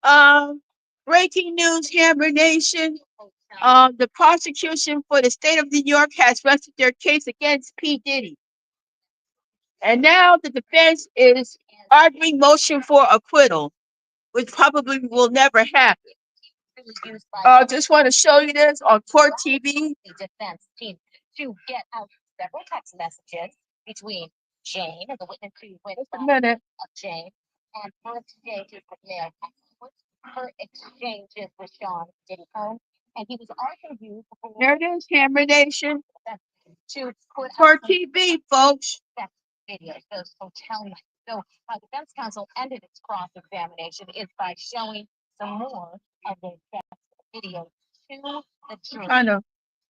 Um, Breaking news, Hammer Nation. The prosecution for the state of New York has rested their case against P. Diddy. And now the defense is arguing motion for acquittal, which probably will never happen. Just want to show you this on Court TV. The defense team to get out several text messages between Jane and the witness who went of Jane and first stages of male her exchanges with Sean Diddy Combs, and he was also used for there it is, Hammer Nation. To put Court TV, folks. Video, those hotel nights. So, defense counsel ended its cross examination is by showing some more of the video to the jury. Kind of.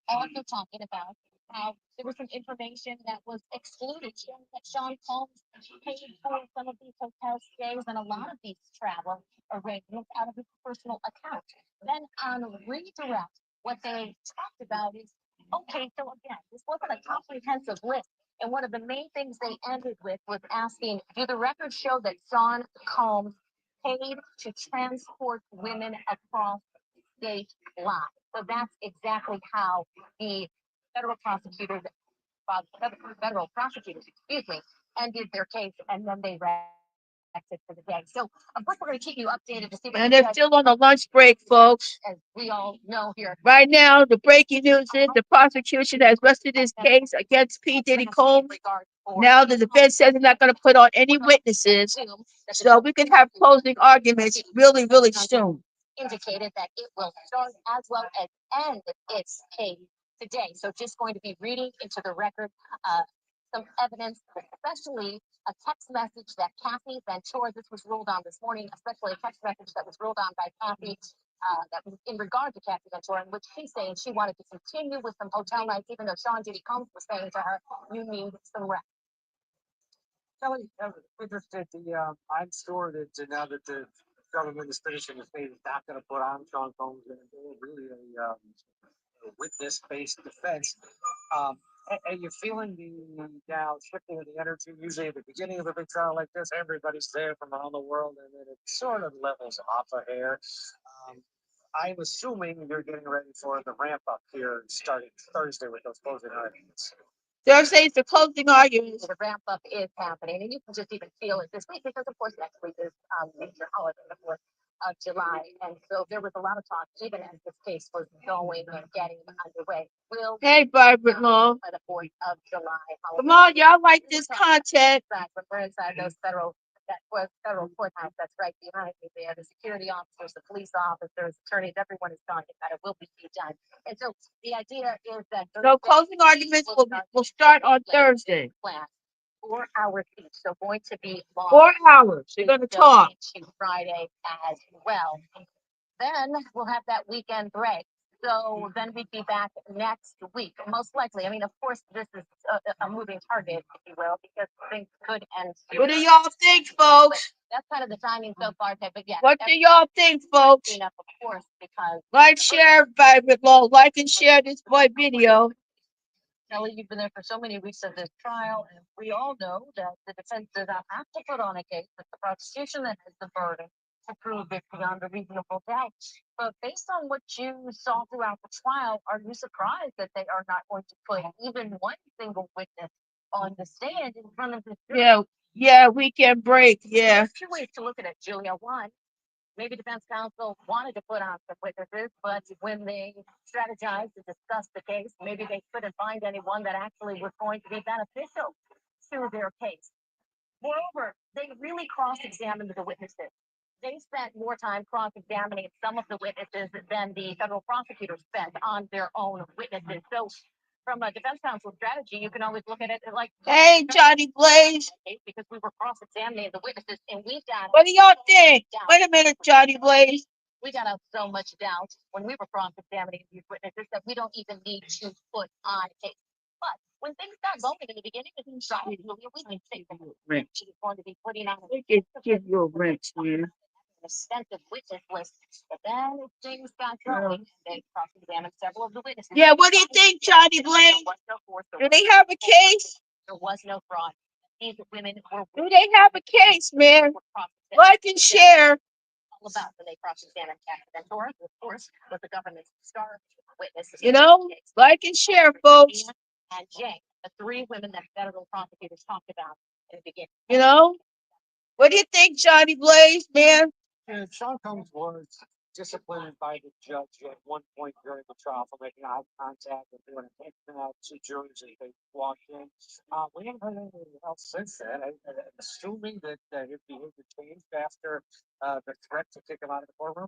Also talking about how there was some information that was excluded, showing that Sean Combs paid for some of these hotel stays and a lot of these travel arrangements out of his personal account. Then on redirect, what they talked about is, okay, so again, this wasn't a comprehensive list. And one of the main things they ended with was asking, do the records show that Sean Combs paid to transport women across state lines? So that's exactly how the federal prosecutors, excuse me, ended their case, and then they rested for the day. So, of course, we're going to keep you updated to see what. And they're still on the lunch break, folks. As we all know here. Right now, the breaking news is the prosecution has rested his case against P. Diddy Combs. Now the defense says they're not going to put on any witnesses, so we can have closing arguments really, really soon. Indicated that it will start as well as end its case today. So just going to be reading into the record some evidence, especially a text message that Kathy Ventura, this was ruled on this morning, especially a text message that was ruled on by Kathy that was in regard to Kathy Ventura, in which she's saying she wanted to continue with some hotel nights, even though Sean Diddy Combs was saying to her, you need some rest. Kelly, I'm interested. I'm sure that now that the government is finishing the state is not going to put on Sean Combs and really a witness-based defense. And you're feeling the now shifting of the energy. Usually at the beginning of a big trial like this, everybody's there from around the world, and then it sort of levels off a hair. I'm assuming you're getting ready for the ramp up here starting Thursday with those closing arguments. Thursday's the closing arguments. The ramp up is happening, and you can just even feel it this week because, of course, next week is major holiday, the 4th of July, and so there was a lot of talk even as this case was going and getting underway. Hey, Barbara Law. By the 4th of July. Come on, y'all like this content? When we're inside those federal courthouse, that's right behind me there. The security officers, the police officers, attorneys, everyone is talking about it. Will be done. And so the idea is that so closing arguments will start on Thursday. 4 hours each, so going to be long. 4 hours. They're going to talk. Friday as well. Then we'll have that weekend break. So then we'd be back next week, most likely. I mean, of course, this is a moving target, if you will, because things could end soon. What do y'all think, folks? That's kind of the timing so far, but yeah. What do y'all think, folks? Enough, of course, because like, share, Vibrant Law, like and share this boy video. Kelly, you've been there for so many weeks of this trial, and we all know that the defense does not have to put on a case. It's the prosecution that has the burden to prove it beyond a reasonable doubt. But based on what you saw throughout the trial, are you surprised that they are not going to put even one single witness on the stand in front of the jury? Yeah, weekend break, yeah. There's two ways to look at it, Julia. One, maybe defense counsel wanted to put on some witnesses, but when they strategized to discuss the case, maybe they couldn't find anyone that actually was going to be beneficial to their case. Moreover, they really cross-examined the witnesses. They spent more time cross-examining some of the witnesses than the federal prosecutors spent on their own witnesses. So from a defense counsel strategy, you can always look at it like, hey, Johnny Blaze. Because we were cross-examining the witnesses, and we got. What do y'all think? Wait a minute, Johnny Blaze. We got out so much doubt when we were cross-examining these witnesses that we don't even need to put on a case. But when things got going in the beginning, we didn't think that she was going to be putting on. We could give you a wrench, man. Extensive witness list, but then things got going. They cross-examined several of the witnesses. Yeah, what do you think, Johnny Blaine? Do they have a case? There was no fraud. these women were. Do they have a case, man? were cross-examined. Like and share. All about when they cross-examined Captain Ventura, who, of course, was the government's star witness. You know, like and share, folks. And Jane, the three women that federal prosecutors talked about in the beginning. You know, what do you think, Johnny Blaze, man? And Sean Combs was disciplined by the judge at one point during the trial for making eye contact and doing a head nod to jurors as they walked in. We haven't heard anything else since then. Assuming that his behavior changed after the threat to kick him out of the courtroom.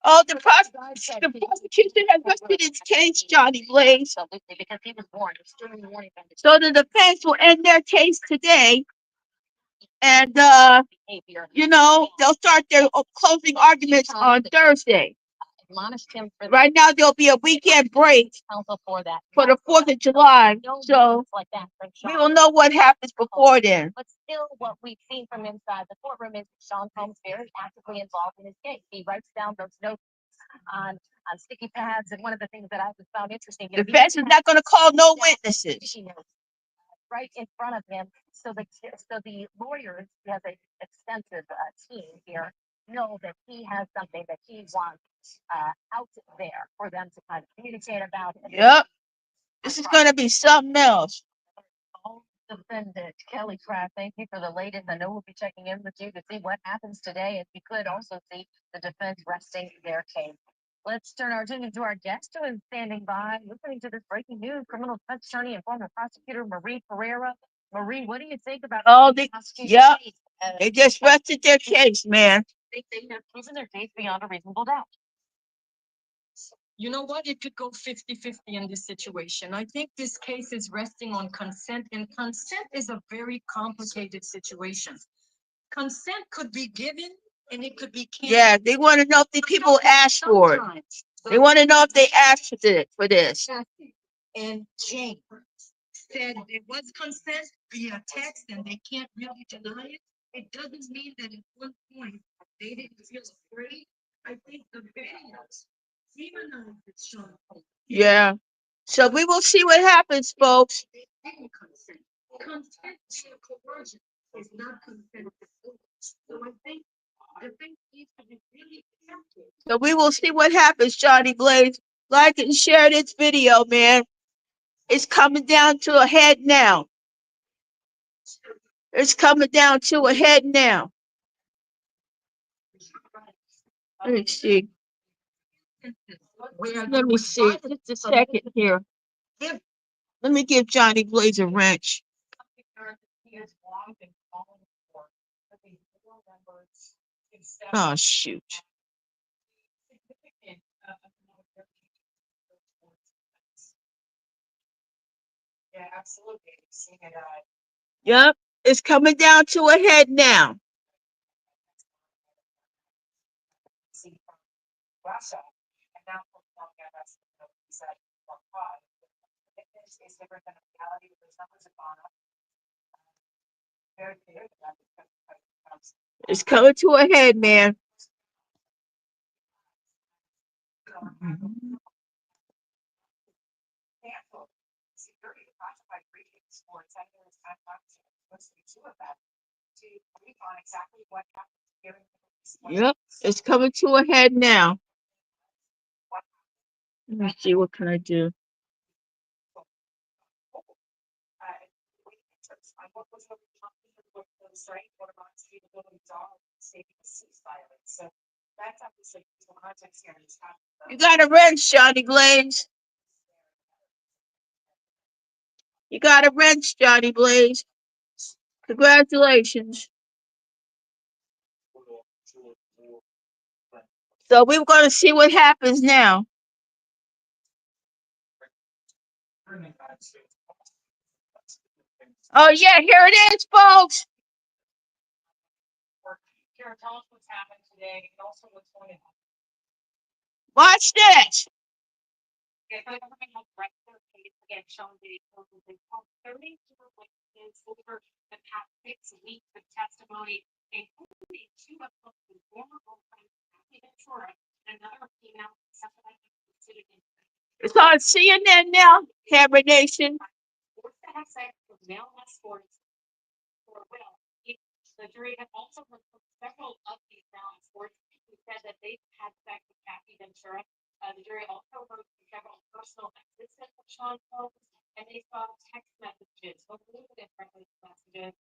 Oh, the prosecution has rested its case, Johnny Blaze. Because he was warned, extremely warning. So the defense will end their case today. And, you know, they'll start their closing arguments on Thursday. Admonished him for Right now, there'll be a weekend break counsel for that. for the 4th of July. So Like that from we Sean. will know what happens before then. But still, what we've seen from inside the courtroom is Sean Combs very actively involved in his case. He writes down those notes on sticky pads, and one of the things that I found interesting. The defense is not going to call no witnesses. Sticky notes right in front of him, so the lawyers, he has an extensive team here, know that he has something that he wants out there for them to kind of communicate about. Yep. This is going to be something else. Defendant Kelly Craft, thank you for the latest. I know we'll be checking in with you to see what happens today, and we could also see the defense resting their case. Let's turn our attention to our guest who is standing by, listening to this breaking news. Criminal defense attorney and former prosecutor Marie Pereira. Marie, what do you think about the prosecution case? They just rested their case, man. They have proven their case beyond a reasonable doubt. You know what? It could go 50-50 in this situation. I think this case is resting on consent, and consent is a very complicated situation. Consent could be given and it could be canceled. Yeah, they want to know if the people asked for it. They want to know if they asked for this. And Jane said there was consent via text and they can't really deny it. It doesn't mean that at one point they didn't feel afraid. I think the videos demonized Sean Combs. Yeah. So we will see what happens, folks. They didn't consent. Consent via coercion is not consent to force. So I think the thing needs to be really careful. So we will see what happens, Johnny Blaze. Like and share this video, man. It's coming down to a head now. It's coming down to a head now. Let me see. Let me see. Just a second here. Let me give Johnny Blaze a wrench. Oh, shoot. Yeah, absolutely. Seeing it, Yep. It's coming down to a head now. see from Russia, and now from us, he said, is different than the reality of those numbers have gone up. Very clear that It's coming to a head, man. security classified briefings for senators and supposed to be two of them to brief on exactly what happened during the Yep. It's coming to a head now. Let me see. What can I do? You got a wrench, Johnny Blaze. You got a wrench, Johnny Blaze. Congratulations. So we're going to see what happens now. Oh, yeah, here it is, folks. Kara, tell us what's happened today and also what's going to happen. Watch this. Again, shown videos of 32 witnesses over the past 6 weeks of testimony, including 2 of the former girlfriend, Kathy Ventura, and another female citizen. It's on CNN now, Hammer Nation. Forced to have sex with male escorts The jury had also heard from several of these law enforcement who said that they had sex with Kathy Ventura. The jury also heard from several personal assistants of Sean Combs, and they saw text messages, illuminated messages,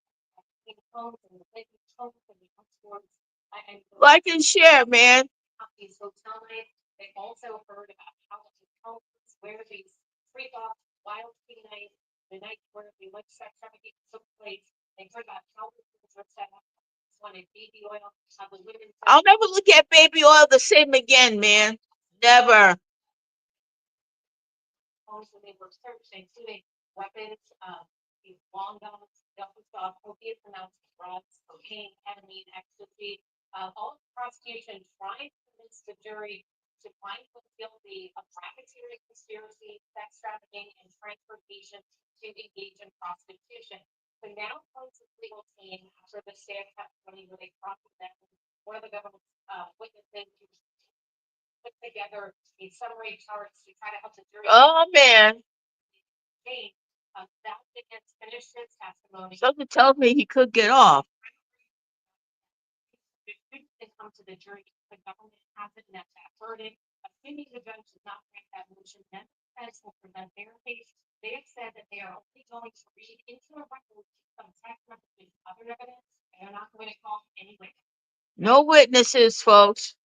between Combs and the Lakers Combs and the Oxfords. Like and share, man. These hotel nights. They also heard about how the Combs where these freak-off wild tea nights, the nights where the alleged sex trafficking took place. They heard about how the were set up. Wanted baby oil. The women. I'll never look at baby oil the same again, man. Never. Also, they were searched, including weapons, these long guns, they also saw opiates announced drugs, cocaine, ketamine, ecstasy. All the prosecution tried to convince the jury to find them guilty of racketeering, conspiracy, sex trafficking, and transportation to engage in prostitution. So now comes the legal team after the stand testimony where they cross-examined one of the government's witnesses to put together a summary charts to try to help the jury. Oh, man. That against finished his testimony. Something tells me he could get off. They come to the jury, the government hasn't met that verdict. Assuming the judge does not grant that motion, then the defense will present their case. They have said that they are only going to read into a record some text messages, other evidence, and they're not going to call any witness. No witnesses, folks.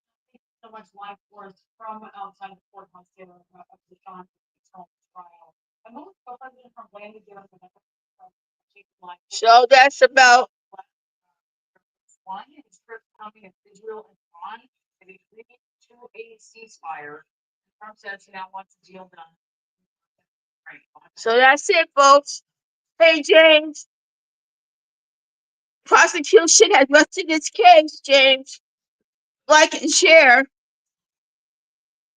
So much live force from outside the courthouse here of the Sean trial. And most of them from landed there. So that's about. One is Chris County of Israel and Iran. They agreed to a ceasefire. Trump says he now wants a deal done. So that's it, folks. Hey, James. Prosecution has rested its case, James. Like and share.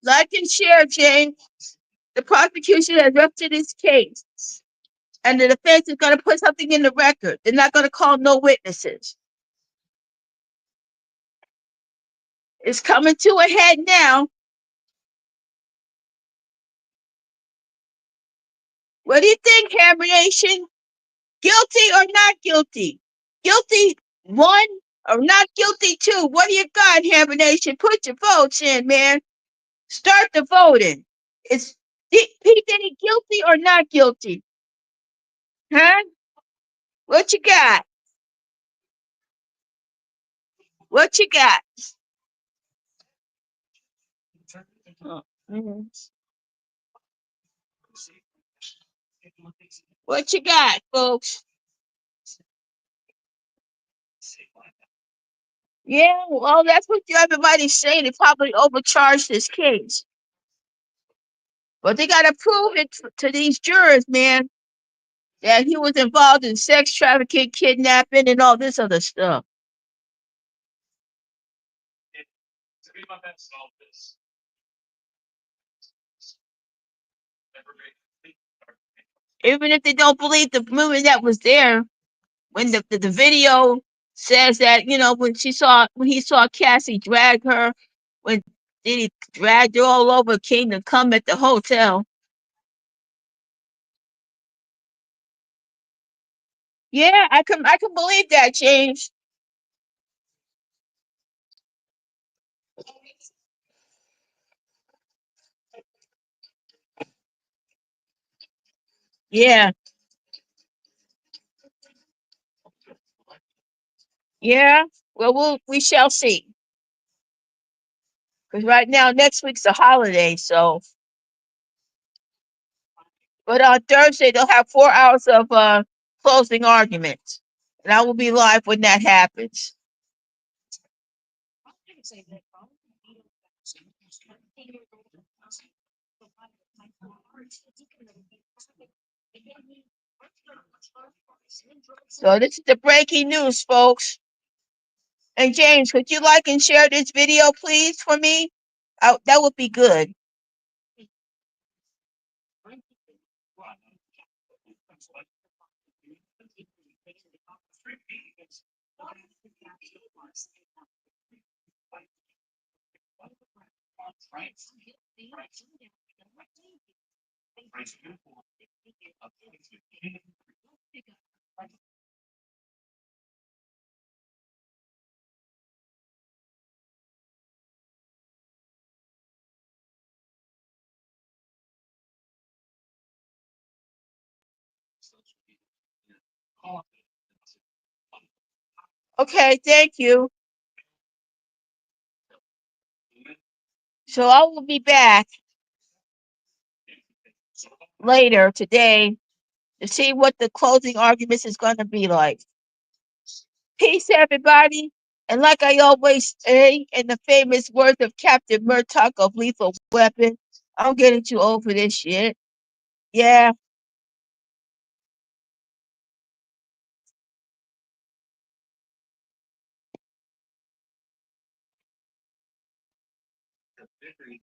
Like and share, James. The prosecution has rested its case. And the defense is going to put something in the record. They're not going to call no witnesses. It's coming to a head now. What do you think, Hammer Nation? Guilty or not guilty? Guilty 1 or not guilty 2? What do you got, Hammer Nation? Put your votes in, man. Start the voting. Is P. Diddy guilty or not guilty? Huh? What you got? What you got? Oh, What you got, folks? Yeah, well, that's what everybody's saying. They probably overcharged this case. But they got to prove it to these jurors, man, that he was involved in sex trafficking, kidnapping, and all this other stuff. Even if they don't believe the movie that was there, when the video says that, when he saw Cassie drag her, when Diddy dragged her all over Kingdom Come at the hotel. Yeah, I can believe that, James. Yeah. Yeah. Well, we shall see. Because right now, next week's a holiday, so. But on Thursday, they'll have 4 hours of closing arguments. And I will be live when that happens. So this is the breaking news, folks. And James, could you like and share this video, please, for me? That would be good. Okay, thank you. So I will be back later today to see what the closing arguments is going to be like. Peace, everybody. And like I always say, in the famous words of Captain Murdoch of Lethal Weapon, I'm getting too old for this shit. Yeah,